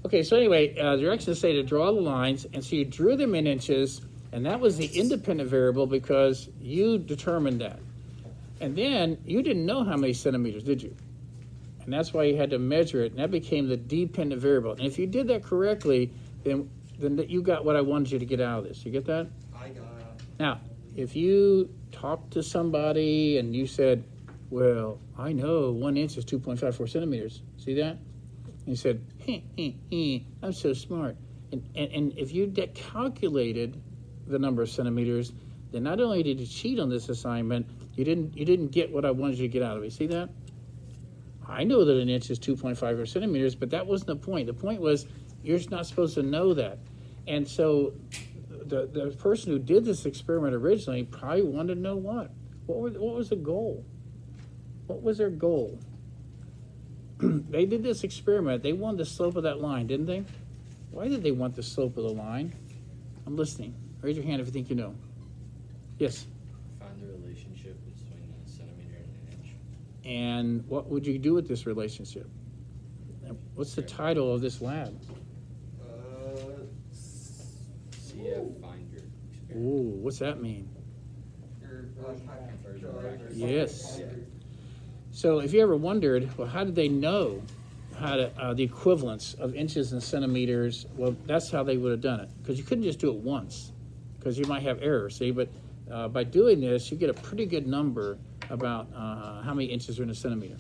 Okay, so anyway, directions say to draw the lines, and so you drew them in inches, and that was the independent variable because you determined that. And then you didn't know how many centimeters, did you? And that's why you had to measure it, and that became the dependent variable. And if you did that correctly, then you got what I wanted you to get out of this. You get that? I got it. Now, if you talked to somebody and you said, well, I know 1 inch is 2.54 centimeters. See that? And you said, I'm so smart. And if you calculated the number of centimeters, then not only did you cheat on this assignment, you didn't get what I wanted you to get out of it. See that? I know that an inch is 2.54 centimeters, but that wasn't the point. The point was you're not supposed to know that. And so the person who did this experiment originally probably wanted to know what was the goal? What was their goal? They did this experiment. They wanted the slope of that line, didn't they? Why did they want the slope of the line? I'm listening. Raise your hand if you think you know. Yes? Find the relationship between a centimeter and an inch. And what would you do with this relationship? What's the title of this lab? CF Finder experiment. Ooh, what's that mean? Yes. So if you ever wondered, well, how did they know how to the equivalence of inches and centimeters? Well, that's how they would have done it, because you couldn't just do it once, because you might have error. See, but by doing this, you get a pretty good number about how many inches are in a centimeter.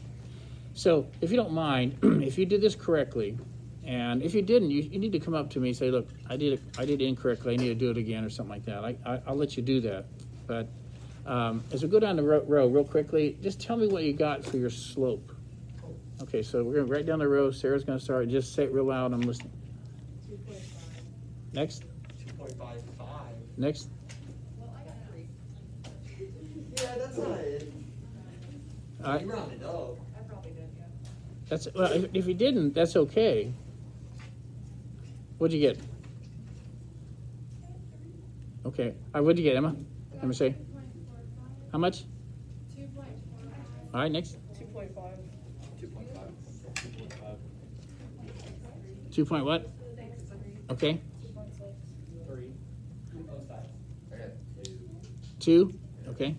So if you don't mind, if you did this correctly, and if you didn't, you need to come up to me and say, look, I did it incorrectly. I need to do it again or something like that. I'll let you do that. But as we go down the row real quickly, just tell me what you got for your slope. Okay, so we're going to write down the row. Sarah's going to start. Just say it real loud. I'm listening. 2.5. Next. 2.55. Next. Well, I got 3. Yeah, that's not it. All right. You rounded up. I probably did, yeah. That's well. If you didn't, that's okay. What'd you get? Okay. All right. What'd you get, Emma? Let me say. How much? 2.45. All right. Next. 2.5. 2 point what? 6. Okay. 2.6. 3. 2. Okay.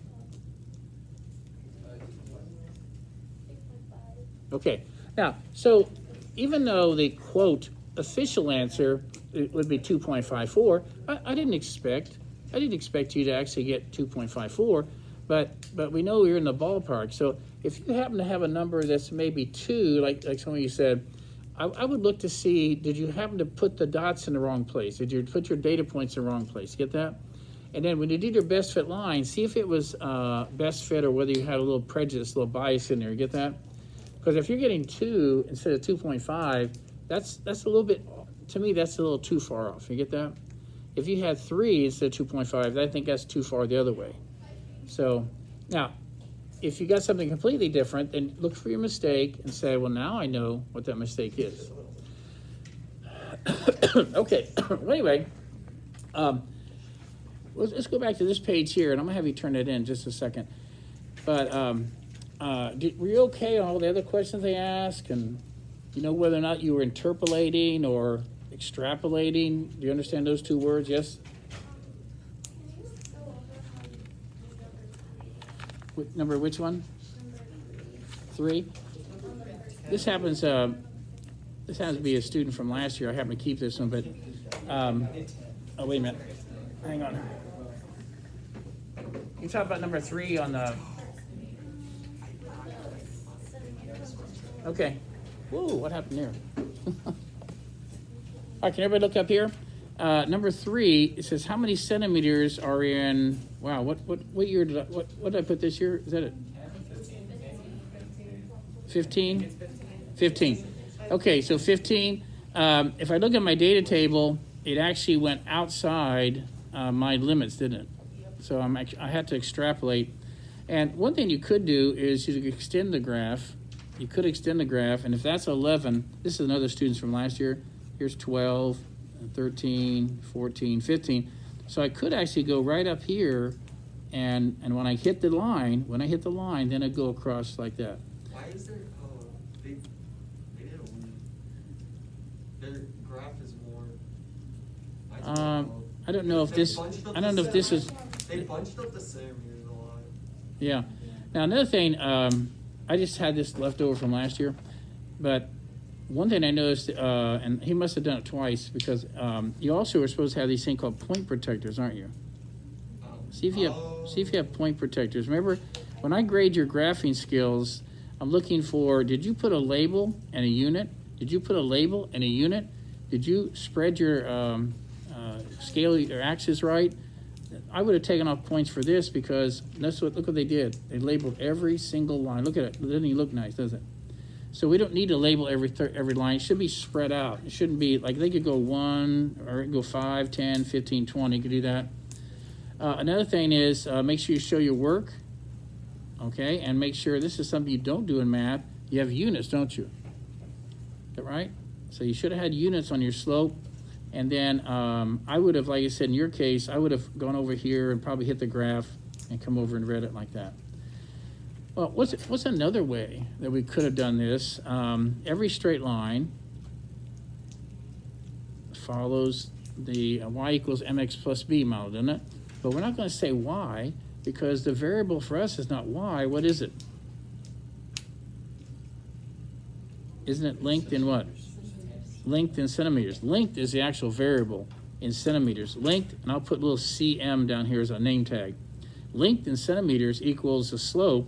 Okay. Now, so even though the quote official answer it would be 2.54, I didn't expect you to actually get 2.54, but we know you're in the ballpark. So if you happen to have a number that's maybe 2, like some of you said, I would look to see, did you happen to put the dots in the wrong place? Did you put your data points in the wrong place? Get that? And then when you did your best fit line, see if it was best fit or whether you had a little prejudice, a little bias in there. Get that? Because if you're getting 2 instead of 2.5, that's a little bit, to me, that's a little too far off. You get that? If you had 3 instead of 2.5, I think that's too far the other way. So now, if you got something completely different, then look for your mistake and say, well, now I know what that mistake is. Okay, well, anyway, let's go back to this page here, and I'm going to have you turn it in just a second. But were you okay on all the other questions they asked? And you know whether or not you were interpolating or extrapolating? Do you understand those 2 words? Yes? Number which one? 3. This happens to be a student from last year. I happen to keep this one, but oh, wait a minute. Hang on. You talk about number 3 on the. Okay. Whoa, what happened there? All right, can everybody look up here? Number 3, it says how many centimeters are in, wow, what year what did I put this year? Is that it? 15? 15. Okay, so 15. If I look at my data table, it actually went outside my limits, didn't it? So I had to extrapolate. And one thing you could do is you could extend the graph. You could extend the graph, and if that's 11, this is another students from last year. Here's 12, 13, 14, 15. So I could actually go right up here, and when I hit the line, then I'd go across like that. Why is there, they didn't, their graph is more. I don't know. I don't know if They this, bunched up I don't know if this is, They bunched up the centimeters a lot. yeah. Now, another thing, I just had this left over from last year, but one thing I noticed, and he must have done it twice, because you also are supposed to have these things called point protectors, aren't you? See if you have point protectors. Remember, when I grade your graphing skills, I'm looking for, did you put a label and a unit? Did you put a label and a unit? Did you spread your scale, your axis right? I would have taken off points for this because look what they did. They labeled every single line. Look at it. It doesn't even look nice, does it? So we don't need to label every line. It should be spread out. It shouldn't be like they could go 1 or it could go 5, 10, 15, 20. You could do that. Another thing is make sure you show your work, okay? And make sure this is something you don't do in math. You have units, don't you? Is that right? So you should have had units on your slope. And then I would have, like I said, in your case, I would have gone over here and probably hit the graph and come over and read it like that. Well, what's another way that we could have done this? Every straight line follows the y equals mx plus b model, doesn't it? But we're not going to say y because the variable for us is not y. What is it? Isn't it length in what? Length in centimeters. Length is the actual variable in centimeters. Length, and I'll put a little cm down here as a name tag. Length in centimeters equals the slope.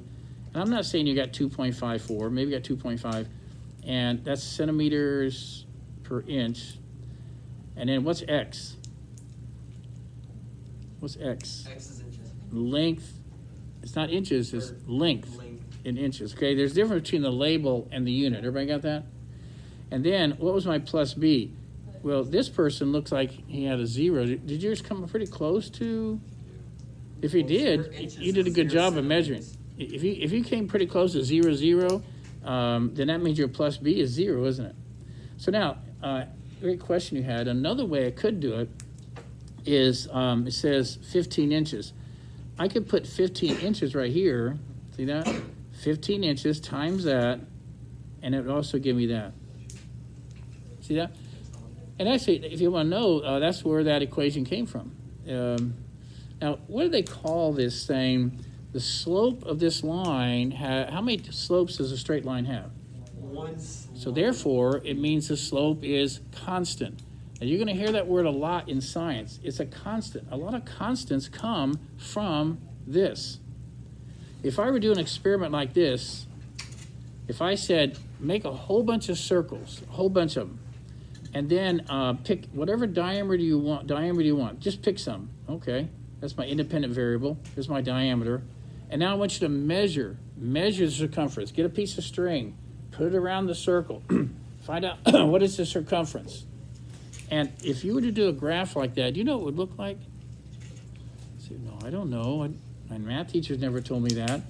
And I'm not saying you got 2.54, maybe you got 2.5, and that's centimeters per inch. And then what's x? What's x? X is inches. Length, it's not inches, it's length Length. in inches. Okay, there's a difference between the label and the unit. Everybody got that? And then, what was my plus b? Well, this person looks like he had a 0. Did yours come pretty close to? If he Well, your did, inches you did a is good 0 job of measuring. centimeters. If you came pretty close to 0, 0, then that means your plus b is 0, isn't it? So now, great question you had. Another way I could do it is it says 15 inches. I could put 15 inches right here. See that? 15 inches times that, and it would also give me that. See that? And actually, if you want to know, that's where that equation came from. Now, what do they call this thing? The slope of this line, how many slopes does a straight line have? One So therefore, it means the slope is constant. And you're going to hear that word a lot in science. It's a constant. A lot of constants come from this. If I were to do an experiment like this, if I said, make a whole bunch of circles, a whole bunch of them, and then pick whatever diameter you want. Just pick some. Okay, that's my independent variable. Here's my diameter. And now I want you to measure the circumference. Get a piece of string, put it around the circle, find out what is the circumference. And if you were to do a graph like that, do you know what it would look like? So, no, I don't know. My math teachers never told me that.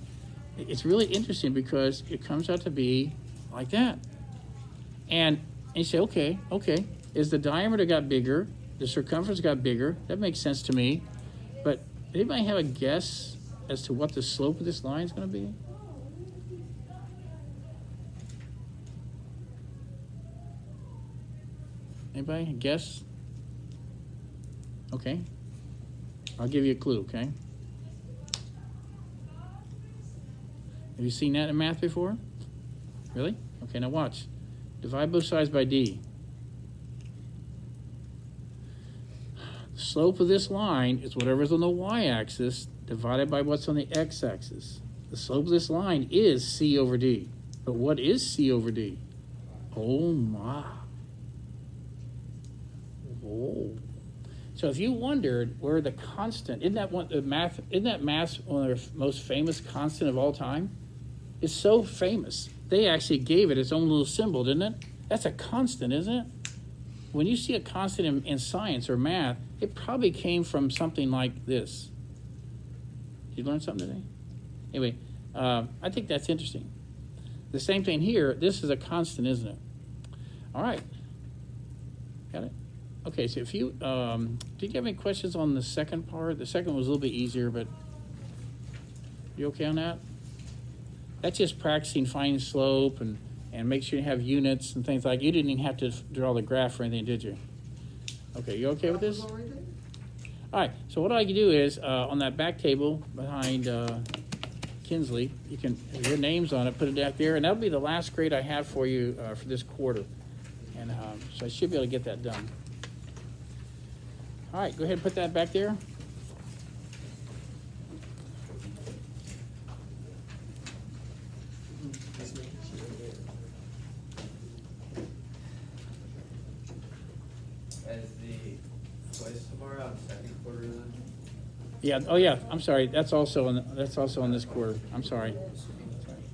It's really interesting because it comes out to be like that. And you say, okay, is the diameter got bigger, the circumference got bigger, that makes sense to me, but anybody have a guess as to what the slope of this line is going to be? Anybody guess? Okay, I'll give you a clue, okay? Have you seen that in math before? Really? Okay, now watch. Divide both sides by d. The slope of this line is whatever's on the y-axis divided by what's on the x-axis. The slope of this line is c over d. But what is c over d? Oh my. Oh. So if you wondered where the constant, isn't that math one of the most famous constant of all time? It's so famous. They actually gave it its own little symbol, didn't it? That's a constant, isn't it? When you see a constant in science or math, it probably came from something like this. Did you learn something today? Anyway, I think that's interesting. The same thing here. This is a constant, isn't it? All right. Got it? Okay, so if you, did you have any questions on the second part? The second was a little bit easier, but you okay on that? That's just practicing finding slope and and make sure you have units and things like. You didn't even have to draw the graph or anything, did you? Okay, you okay with this? All right. So what I can do is on that back table behind Kinsley, you can have your names on it, put it back there, and that'll be the last grade I have for you for this quarter. And so I should be able to get that done. All right, go ahead and put that back there. As the quiz tomorrow on second quarter then? Yeah. Oh, yeah. I'm sorry. That's also on this quarter. I'm sorry.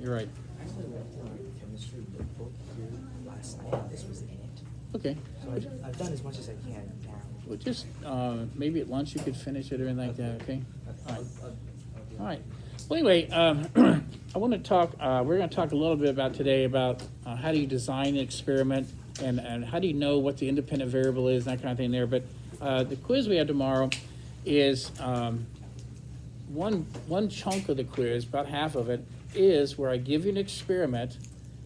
You're right. Actually, we went through a chemistry book here last night. This was in it. Okay. So I've done as much as I can now. Well, just maybe at lunch you could finish it or anything like that. Okay. All right. All right. Well, anyway, I want to talk. We're going to talk a little bit about today about how do you design an experiment and how do you know what the independent variable is and that kind of thing there. But the quiz we have tomorrow is one chunk of the quiz, about half of it, is where I give you an experiment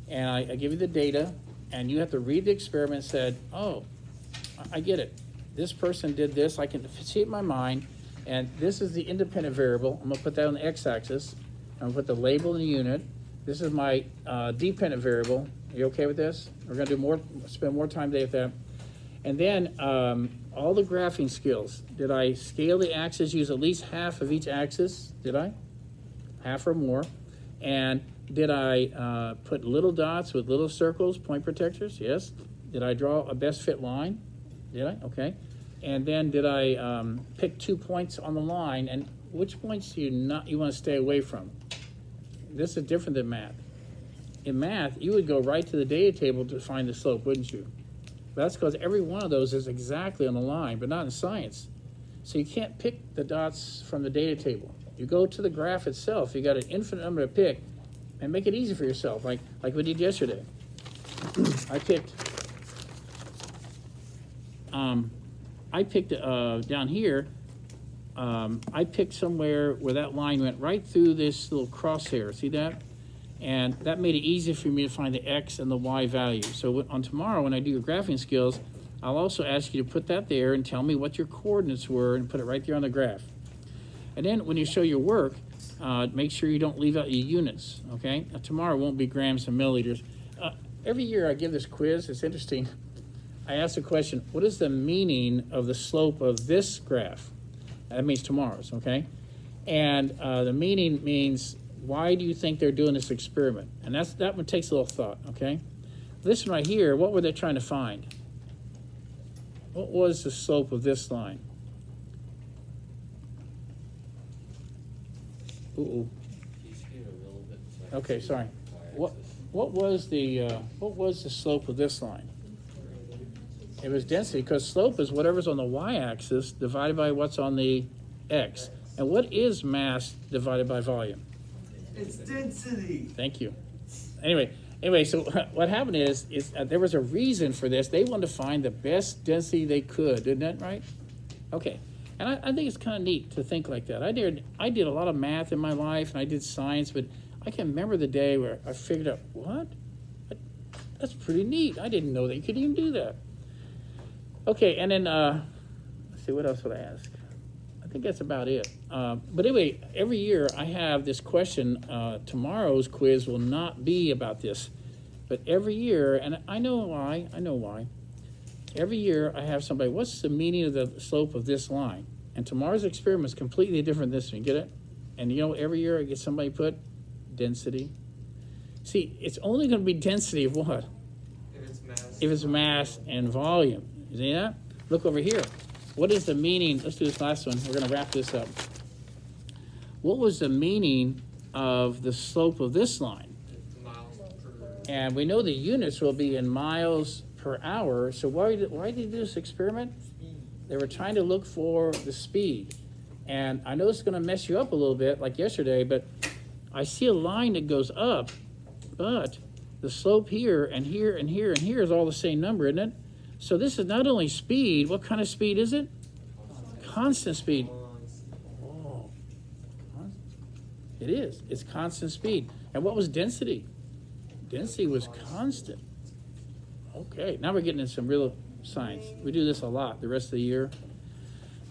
and I give you the data and you have to read the experiment and said, oh, I get it. This person did this. I can see it in my mind. And this is the independent variable. I'm going to put that on the x-axis. I'm going to put the label in the unit. This is my dependent variable. Are you okay with this? We're going to spend more time today with that. And then all the graphing skills. Did I scale the axis, use at least half of each axis? Did I? Half or more. And did I put little dots with little circles, point protectors? Yes. Did I draw a best fit line? Did I? Okay. And then did I pick 2 points on the line? And which points do you want to stay away from? This is different than math. In math, you would go right to the data table to find the slope, wouldn't you? But that's because every one of those is exactly on the line, but not in science. So you can't pick the dots from the data table. You go to the graph itself. You got an infinite number to pick, and make it easy for yourself, like we did yesterday. I picked down here. I picked somewhere where that line went right through this little crosshair. See that? And that made it easy for me to find the x and the y value. So on tomorrow, when I do your graphing skills, I'll also ask you to put that there and tell me what your coordinates were and put it right there on the graph. And then when you show your work, make sure you don't leave out your units, okay? Now, tomorrow won't be grams and milliliters. Every year I give this quiz. It's interesting. I ask the question, what is the meaning of the slope of this graph? That means tomorrow's, okay? And the meaning means, why do you think they're doing this experiment? And that one takes a little thought, okay? This one right here, what were they trying to find? What was the slope of this line? Ooh. Can you speed it a little bit? So I can Okay, see sorry. the What was the slope of this line? It was density, because slope is whatever's on the y-axis divided by what's on the x. And what is mass divided by volume? It's density. Thank you. Anyway, so what happened is there was a reason for this. They wanted to find the best density they could, isn't that right? Okay, and I think it's kind of neat to think like that. I did a lot of math in my life, and I did science, but I can remember the day where I figured out, what? That's pretty neat. I didn't know that you could even do that. Okay, and then, let's see, what else would I ask? I think that's about it. But anyway, every year I have this question. Tomorrow's quiz will not be about this. But every year, and I know why. Every year I have somebody, what's the meaning of the slope of this line? And tomorrow's experiment is completely different than this one, get it? And you know, every year I get somebody put density. See, it's only going to be density of what? If it's mass. If it's mass and volume. You see that? Look over here. What is the meaning? Let's do this last one. We're going to wrap this up. What was the meaning of the slope of this line? Miles per. And we know the units will be in miles per hour. So why did they do this experiment? They were trying to look for the speed. And I know it's going to mess you up a little bit, like yesterday, but I see a line that goes up, but the slope here and here and here and here is all the same number, isn't it? So this is not only speed. What kind of speed is it? Constant speed. Oh, it is. It's constant speed. And what was density? Density was constant. Okay, now we're getting into some real science. We do this a lot the rest of the year.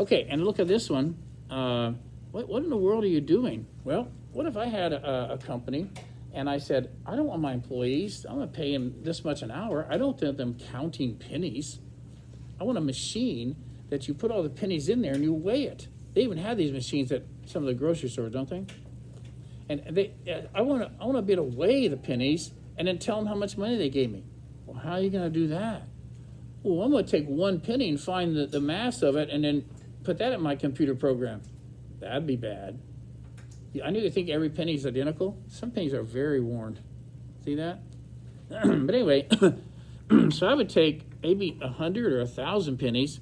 Okay, and look at this one. What in the world are you doing? Well, what if I had a company and I said, I don't want my employees, I'm gonna pay them this much an hour. I don't want them counting pennies. I want a machine that you put all the pennies in there and you weigh it. They even have these machines at some of the grocery stores, don't they? And I want to be able to weigh the pennies and then tell them how much money they gave me. Well, how are you going to do that? Well, I'm going to take one penny and find the mass of it and then put that in my computer program. That'd be bad. I know you think every penny is identical. Some pennies are very worn. See that? But anyway, so I would take maybe 100 or 1,000 pennies,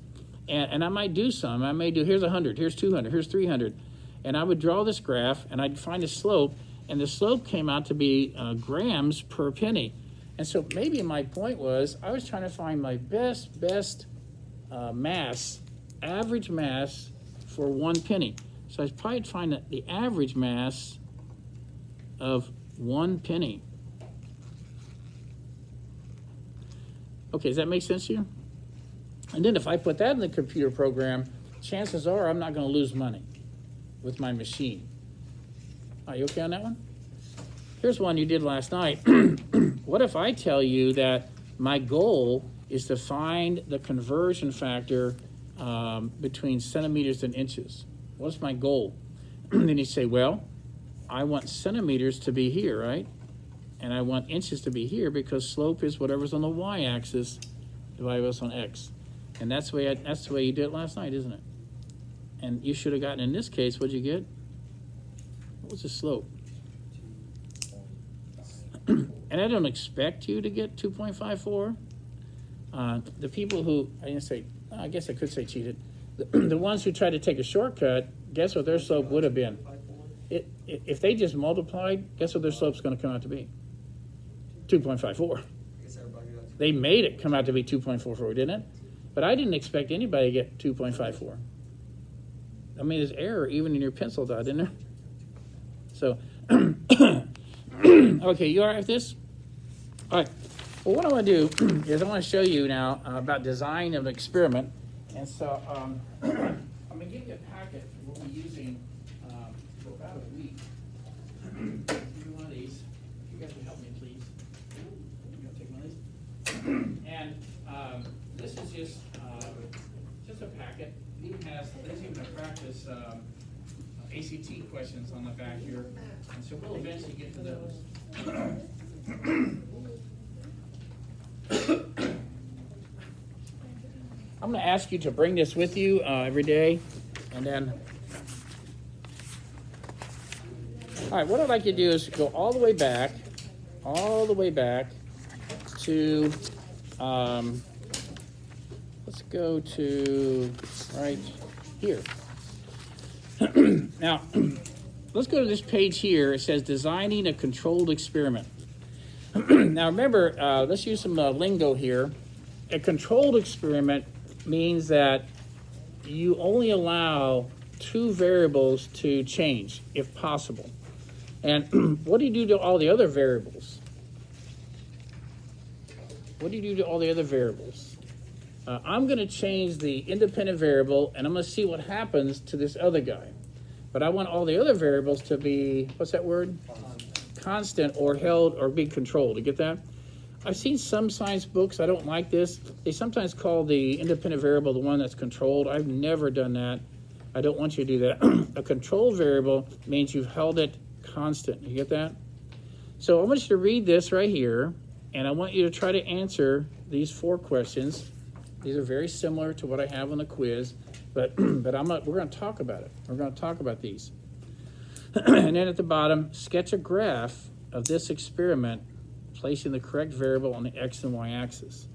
and I might do some. I may do, here's 100, here's 200, here's 300. And I would draw this graph, and I'd find a slope, and the slope came out to be grams per penny. And so maybe my point was, I was trying to find my best mass, average mass for one penny. So I'd probably find the average mass of one penny. Okay, does that make sense to you? And then if I put that in the computer program, chances are I'm not going to lose money with my machine. Are you okay on that one? Here's one you did last night. What if I tell you that my goal is to find the conversion factor between centimeters and inches? What's my goal? Then you say, well, I want centimeters to be here, right? And I want inches to be here because slope is whatever's on the y-axis divided by what's on x. And that's the way you did it last night, isn't it? And you should have gotten, in this case, what'd you get? What was the slope? And I don't expect you to get 2.54. The people who, I guess I could say cheated. The ones who tried to take a shortcut, guess what their slope would have been? If they just multiplied, guess what their slope's going to come out to be? 2.54. They made it come out to be 2.44, didn't it? But I didn't expect anybody to get 2.54. I mean, there's error even in your pencil dot, isn't there? So, okay, you all right with this? All right. Well, what I want to do is I want to show you now about design of an experiment. And so I'm going to give you a packet we'll be using for about a week. Give me one of these. You guys will help me, please. You want to take one of these? And this is just a packet. There's even a practice ACT questions on the back here. And so we'll eventually get to those. I'm going to ask you to bring this with you every day, and then, all right, what I'd like you to do is go all the way back to, let's go to right here. Now, let's go to this page here. It says designing a controlled experiment. Now remember, let's use some lingo here. A controlled experiment means that you only allow two variables to change, if possible. And what do you do to all the other variables? What do you do to all the other variables? I'm going to change the independent variable, and I'm going to see what happens to this other guy. But I want all the other variables to be, what's that word? Constant or held or be controlled. You get that? I've seen some science books, I don't like this. They sometimes call the independent variable the one that's controlled. I've never done that. I don't want you to do that. A controlled variable means you've held it constant. You get that? So I want you to read this right here, and I want you to try to answer these 4 questions. These are very similar to what I have on the quiz, but we're going to talk about it. We're going to talk about these. And then at the bottom, sketch a graph of this experiment, placing the correct variable on the x and y axis.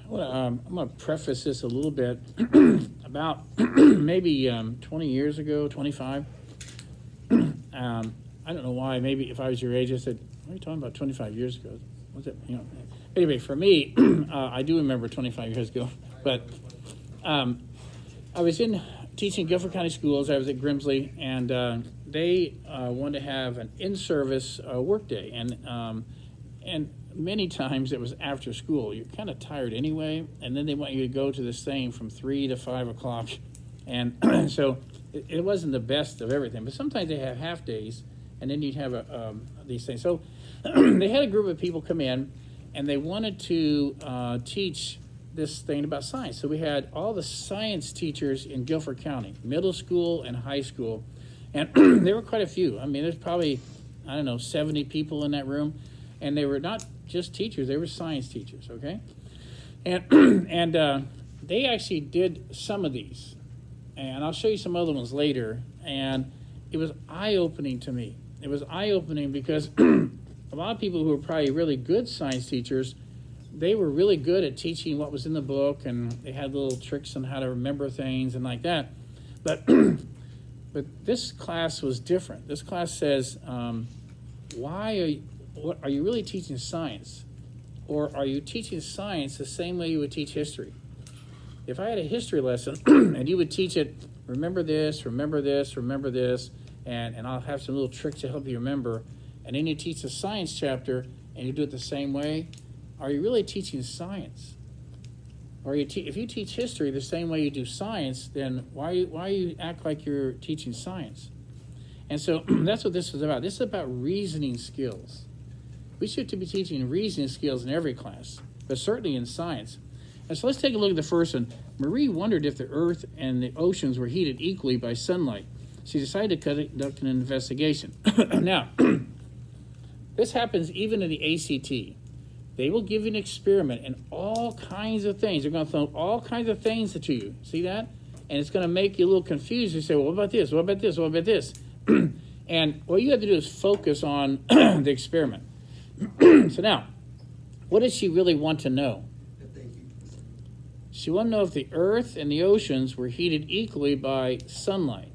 Well, I'm going to preface this a little bit. About maybe 20 years ago, 25. I don't know why. Maybe if I was your age, I said, "What are you talking about? 25 years ago? What's it?" You know. Anyway, for me, I do remember 25 years ago. But I was teaching Guilford County Schools. I was at Grimsley, and they wanted to have an in-service work day, and many times it was after school. You're kind of tired anyway, and then they want you to go to this thing from 3 to 5 o'clock, and so it wasn't the best of everything. But sometimes they have half days, and then you'd have these things. So they had a group of people come in, and they wanted to teach this thing about science. So we had all the science teachers in Guilford County, middle school and high school, and there were quite a few. I mean, there's probably, 70 people in that room, and they were not just teachers, they were science teachers, okay? And they actually did some of these, and I'll show you some other ones later, and it was eye-opening to me. It was eye-opening because a lot of people who were probably really good science teachers, they were really good at teaching what was in the book, and they had little tricks on how to remember things and like that. But this class was different. This class says, are you really teaching science? Or are you teaching science the same way you would teach history? If I had a history lesson and you would teach it, remember this, remember this, remember this, and I'll have some little tricks to help you remember, and then you teach the science chapter and you do it the same way, are you really teaching science? Or if you teach history the same way you do science, then why you act like you're teaching science? And so that's what this is about. This is about reasoning skills. We should be teaching reasoning skills in every class, but certainly in science. And so let's take a look at the first one. Marie wondered if the earth and the oceans were heated equally by sunlight. She decided to conduct an investigation. Now, this happens even in the ACT. They will give you an experiment and all kinds of things. They're going to throw all kinds of things at you. See that? And it's going to make you a little confused. You say, well, what about this? What about this? What about this? And what you have to do is focus on the experiment. So now, what does she really want to know? She wanted to know if the earth and the oceans were heated equally by sunlight.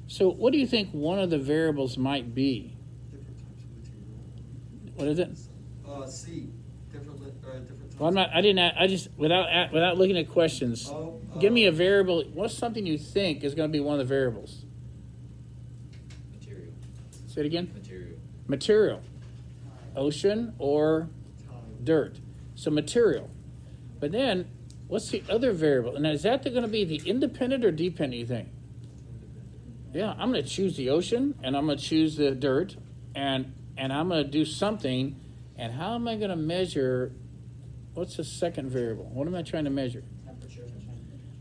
So what do you think one of the variables might be? Different types of material. What is it? C. Different types. Well, I just, without looking at questions, give me a variable. What's something you think is going to be one of the variables? Material. Say it again. Material. Ocean or Time. dirt. So material. But then, what's the other variable? And is that going to be the independent or dependent, you think? Yeah, I'm going to choose the ocean, and I'm going to choose the dirt, and I'm going to do something. And how am I going to measure? What's the second variable? What am I trying to measure? Temperature.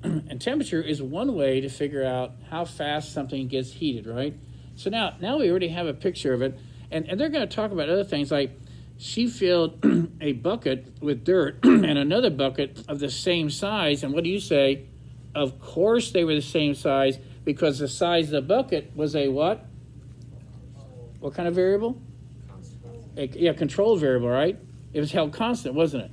And temperature is one way to figure out how fast something gets heated, right? So now we already have a picture of it. And they're going to talk about other things like she filled a bucket with dirt and another bucket of the same size. And what do you say? Of course they were the same size because the size of the bucket was a what? What kind of variable? Controlled variable, right? It was held constant, wasn't it?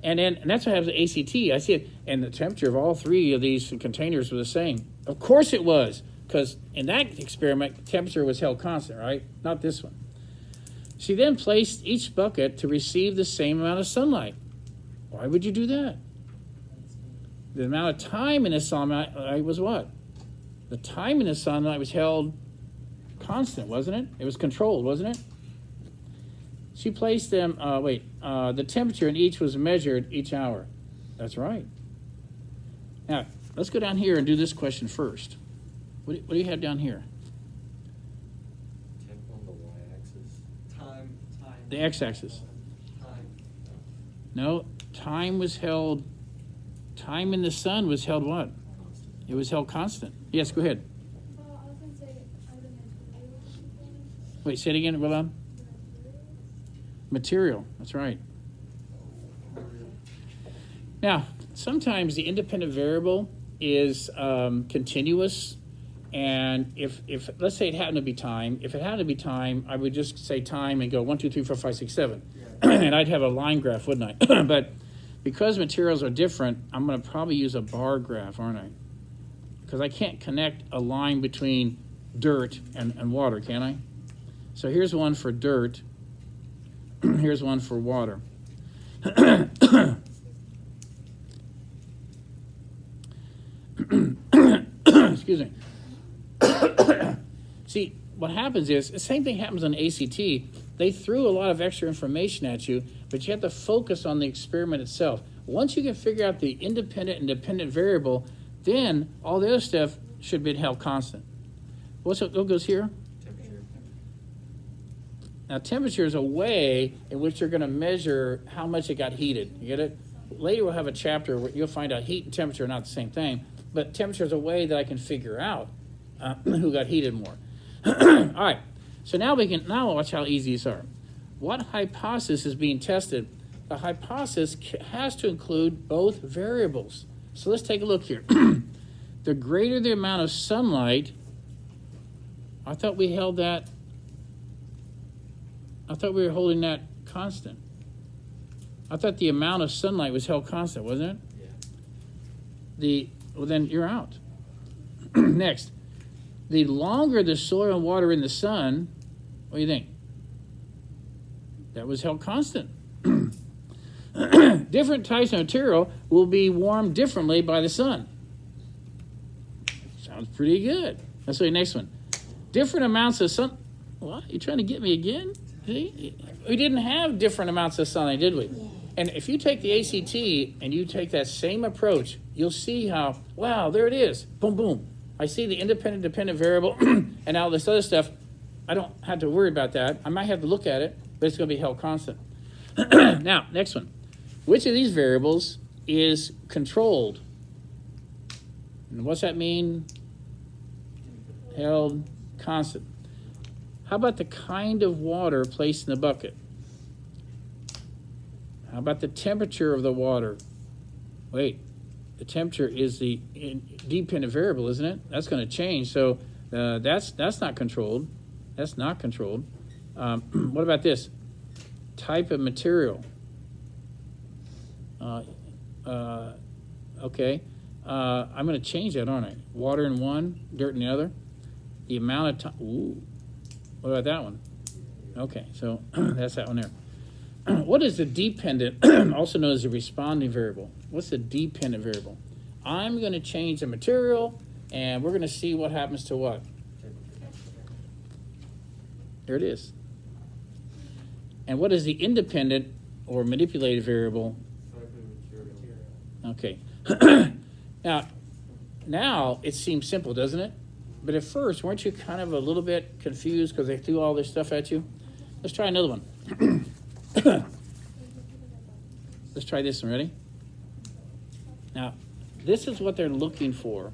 And that's what happens at ACT. I see it. And the temperature of all three of these containers was the same. Of course it was. Because in that experiment, temperature was held constant, right? Not this one. She then placed each bucket to receive the same amount of sunlight. Why would you do that? The amount of time in the sunlight was what? The time in the sunlight was held constant, wasn't it? It was controlled, wasn't it? She placed them, the temperature in each was measured each hour. That's right. Now, let's go down here and do this question first. What do you have down here? Temp on the y-axis. Time. The x-axis. Time. No, time in the sun was held what? Constant. It was held constant. Yes, go ahead. I was gonna say, are the materials or something? Wait, say it again, Willem. Material, that's right. Now, sometimes the independent variable is continuous, and if let's say it happened to be time, I would just say time and go 1, 2, 3, 4, 5, 6, 7, and I'd have a line graph, wouldn't I? But because materials are different, I'm going to probably use a bar graph, aren't I? Because I can't connect a line between dirt and water, can I? So here's one for dirt. Here's one for water. Excuse me. See, what happens is, the same thing happens on ACT. They threw a lot of extra information at you, but you have to focus on the experiment itself. Once you can figure out the independent and dependent variable, then all the other stuff should be held constant. What goes here? Temperature. Now, temperature is a way in which you're going to measure how much it got heated. You get it? Later we'll have a chapter where you'll find out heat and temperature are not the same thing, but temperature is a way that I can figure out who got heated more. All right, so now watch how easy these are. What hypothesis is being tested? The hypothesis has to include both variables. So let's take a look here. The greater the amount of sunlight, I thought we were holding that constant. I thought the amount of sunlight was held constant, wasn't it? Yeah. Well, then you're out. Next, the longer the soil and water in the sun, what do you think? That was held constant. Different types of material will be warmed differently by the sun. Sounds pretty good. Let's see the next one. Different amounts of sun. What? You trying to get me again? See? We didn't have different amounts of sunlight, did we? And if you take the ACT and you take that same approach, you'll see how, wow, there it is. Boom, boom. I see the independent, dependent variable, and all this other stuff. I don't have to worry about that. I might have to look at it, but it's going to be held constant. Now, next one. Which of these variables is controlled? And what's that mean? Held constant. How about the kind of water placed in the bucket? How about the temperature of the water? Wait, the temperature is the dependent variable, isn't it? That's going to change. So that's not controlled. That's not controlled. What about this? Type of material. Okay. I'm going to change that, aren't I? Water in one, dirt in the other. The amount of time. Ooh. What about that one? Okay, so that's that one there. What is the dependent, also known as the responding variable? What's the dependent variable? I'm going to change the material, and we're going to see what happens to what? There it is. And what is the independent or manipulated variable? Okay. Now it seems simple, doesn't it? But at first, weren't you kind of a little bit confused because they threw all this stuff at you? Let's try another one. Let's try this one. Ready? Now, this is what they're looking for.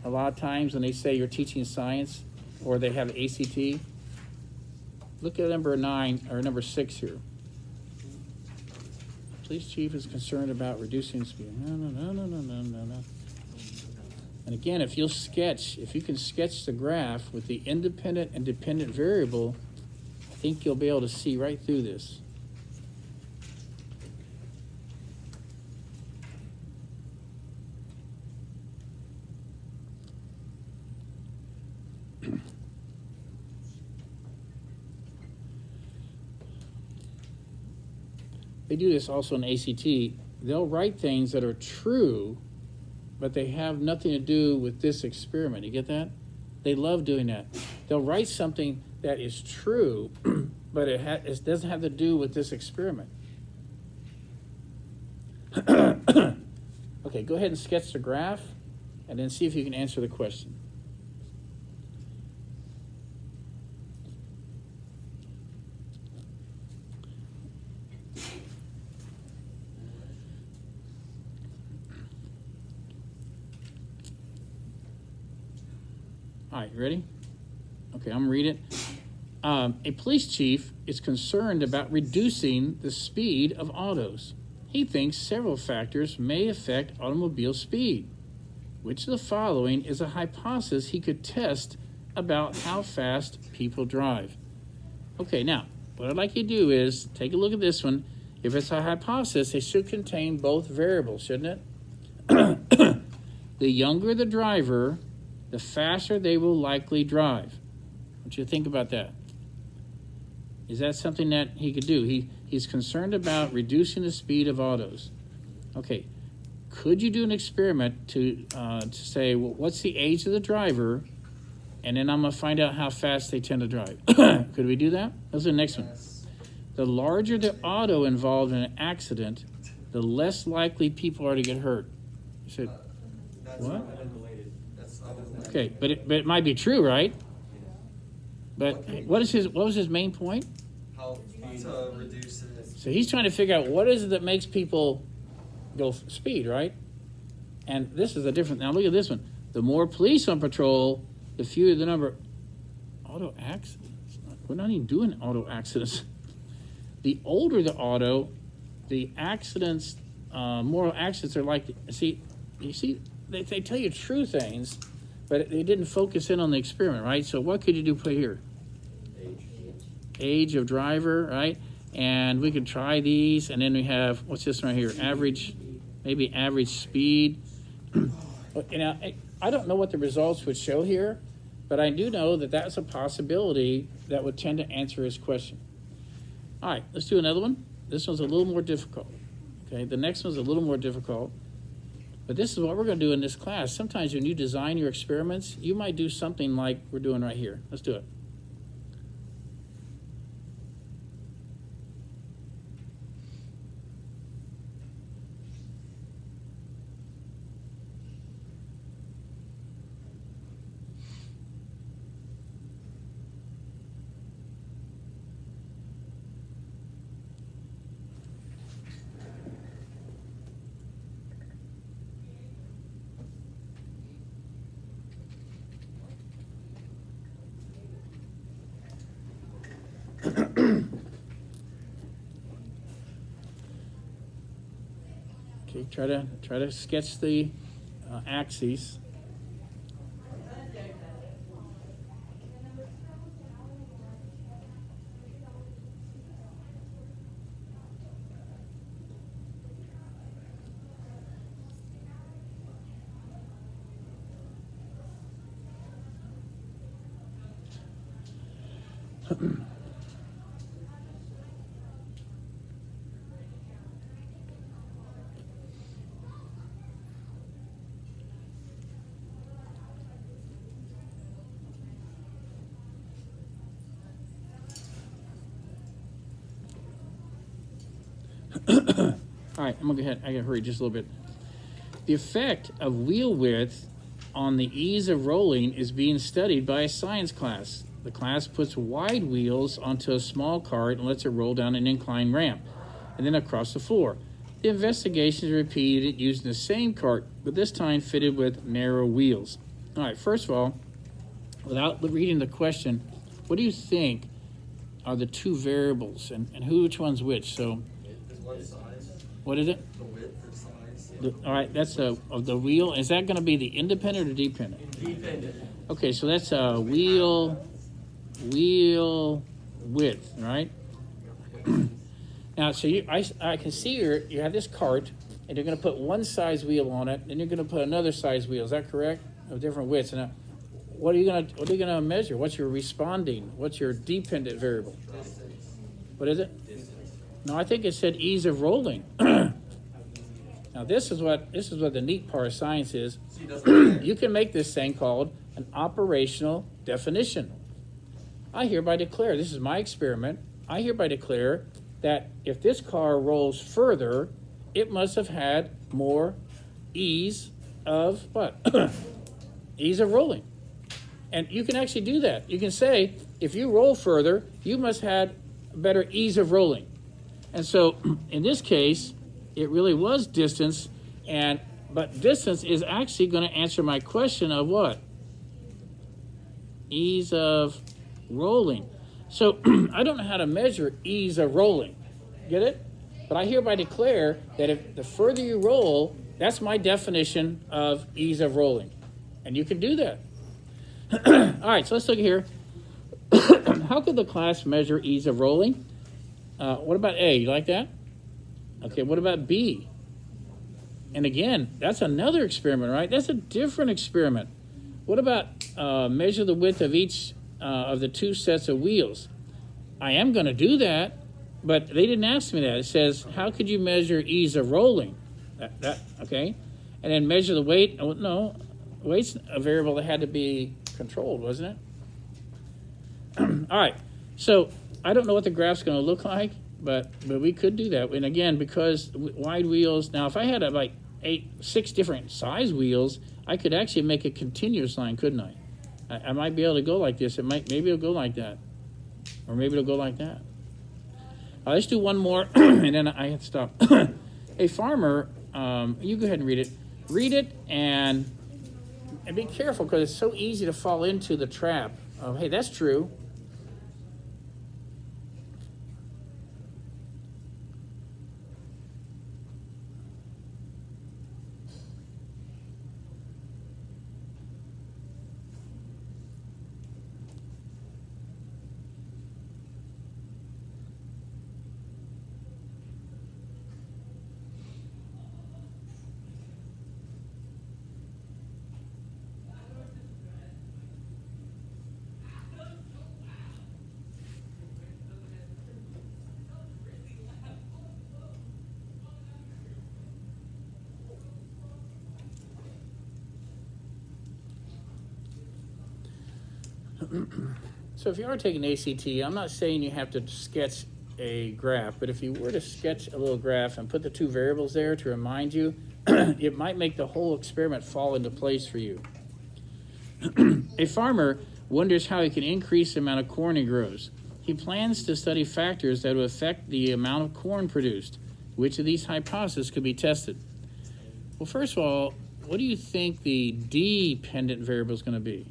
A lot of times when they say you're teaching science or they have ACT, look at number 9 or number 6 here. Police chief is concerned about reducing speed. No. And again, if you can sketch the graph with the independent and dependent variable, I think you'll be able to see right through this. They do this also in ACT. they'll write things that are true, but they have nothing to do with this experiment. You get that? They love doing that. They'll write something that is true, but it doesn't have to do with this experiment. Okay, go ahead and sketch the graph, and then see if you can answer the question. All right, ready? Okay, I'm gonna read it. A police chief is concerned about reducing the speed of autos. He thinks several factors may affect automobile speed. Which of the following is a hypothesis he could test about how fast people drive? Okay, now, what I'd like you to do is take a look at this one. If it's a hypothesis, it should contain both variables, shouldn't it? The younger the driver, the faster they will likely drive. What do you think about that? Is that something that he could do? He's concerned about reducing the speed of autos. Okay, could you do an experiment to say, well, what's the age of the driver, and then I'm going to find out how fast they tend to drive? Could we do that? That's the next one. Yes. The larger the auto involved in an accident, the less likely people are to get hurt. You said, That's What? Unrelated. That's unrelated. okay, but it might be true, right? But what was his main point? How to reduce it. So he's trying to figure out what is it that makes people go speed, right? And this is a different. Now look at this one. The more police on patrol, the fewer the number. Auto accidents. We're not even doing auto accidents. The older the auto, the accidents, moral accidents are likely. See, you see, they tell you true things, but they didn't focus in on the experiment, right? So what could you do put here? Age of driver, right? And we could try these, and then we have, what's this right here? Average, maybe average speed. You know, I don't know what the results would show here, but I do know that that's a possibility that would tend to answer his question. All right, let's do another one. This one's a little more difficult. Okay, the next one's a little more difficult. But this is what we're going to do in this class. Sometimes when you design your experiments, you might do something like we're doing right here. Let's do it. Okay, try to sketch the axes. All right, I'm gonna go ahead. I gotta hurry just a little bit. The effect of wheel width on the ease of rolling is being studied by a science class. The class puts wide wheels onto a small cart and lets it roll down an inclined ramp and then across the floor. The investigation is repeated using the same cart, but this time fitted with narrow wheels. All right, first of all, without reading the question, what do you think are the two variables and which one's which? So, Is one size, what is it? the width or size? All right, that's of the wheel. Is that going to be the independent or dependent? Dependent. Okay, so that's a wheel width, right? Now, so I can see you have this cart, and you're going to put one size wheel on it, and you're going to put another size wheel. Is that correct? Of different widths. And what are you going to measure? What's your responding? What's your dependent variable? Distance. What is it? No, I think it said ease of rolling. Now this is what the neat part of science is. See, it doesn't. You can make this thing called an operational definition. I hereby declare, this is my experiment, I hereby declare that if this car rolls further, it must have had more ease of what? Ease of rolling. And you can actually do that. You can say, if you roll further, you must have better ease of rolling. And so in this case, it really was distance, but distance is actually going to answer my question of what? Ease of rolling. So I don't know how to measure ease of rolling. Get it? But I hereby declare that if the further you roll, that's my definition of ease of rolling. And you can do that. All right, so let's look here. How could the class measure ease of rolling? What about A? You like that? Okay, what about B? And again, that's another experiment, right? That's a different experiment. What about measure the width of each of the two sets of wheels? I am going to do that, but they didn't ask me that. It says, how could you measure ease of rolling? Okay? And then measure the weight. Oh, no, weight's a variable that had to be controlled, wasn't it? All right, so I don't know what the graph's going to look like, but we could do that. And again, because wide wheels, now if I had like 6 different size wheels, I could actually make a continuous line, couldn't I? I might be able to go like this. Maybe it'll go like that, or maybe it'll go like that. Let's do one more, and then I have to stop. A farmer, you go ahead and read it. Read it and be careful, because it's so easy to fall into the trap of, hey, that's true. So if you are taking ACT, I'm not saying you have to sketch a graph, but if you were to sketch a little graph and put the 2 variables there to remind you, it might make the whole experiment fall into place for you. A farmer wonders how he can increase the amount of corn he grows. He plans to study factors that will affect the amount of corn produced. Which of these hypotheses could be tested? Well, first of all, what do you think the dependent variable is going to be?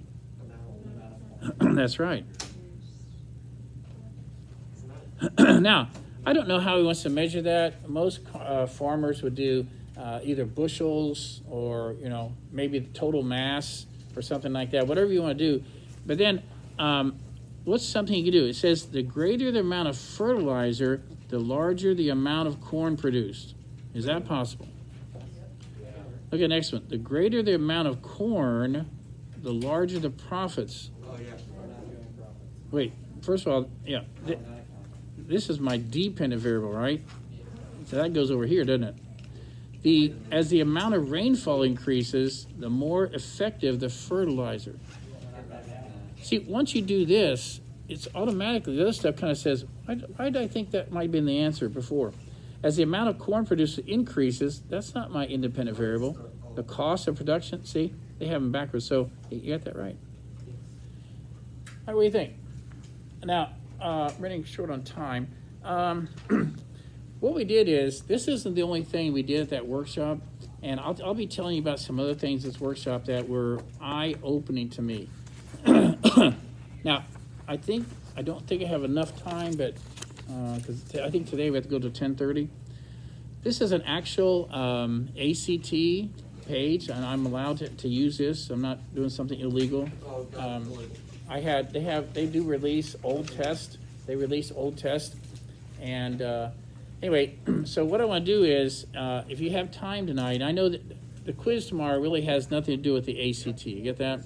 That's right. Now, I don't know how he wants to measure that. Most farmers would do either bushels or, maybe the total mass or something like that, whatever you want to do. But then what's something you can do? It says the greater the amount of fertilizer, the larger the amount of corn produced. Is that possible? Look at the next one. The greater the amount of corn, the larger the profits. Oh, yeah. Wait, first of all, yeah, this is my dependent variable, right? So that goes over here, doesn't it? As the amount of rainfall increases, the more effective the fertilizer. See, once you do this, it's automatically, the other stuff kind of says, why did I think that might have been the answer before? As the amount of corn produced increases, that's not my independent variable. The cost of production, see, they have them backwards, so you got that right. All right, what do you think? Now, running short on time. What we did is, this isn't the only thing we did at that workshop, and I'll be telling you about some other things at this workshop that were eye-opening to me. Now, I don't think I have enough time, but because I think today we have to go to 10:30. This is an actual ACT page, and I'm allowed to use this. I'm not doing something illegal. Oh, God. They do release old tests. They release old tests, and anyway, so what I want to do is, if you have time tonight, I know that the quiz tomorrow really has nothing to do with the ACT. You get that?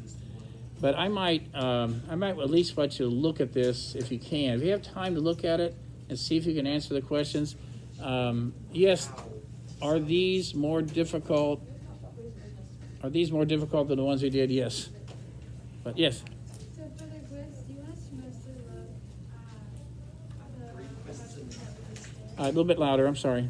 But I might at least want you to look at this if you can. If you have time to look at it and see if you can answer the questions. Yes, Are these more difficult? Are these more difficult than the ones we did? Yes. But yes. So for the quiz, do you want us to mostly look at Three quizzes in A little bit louder. I'm sorry.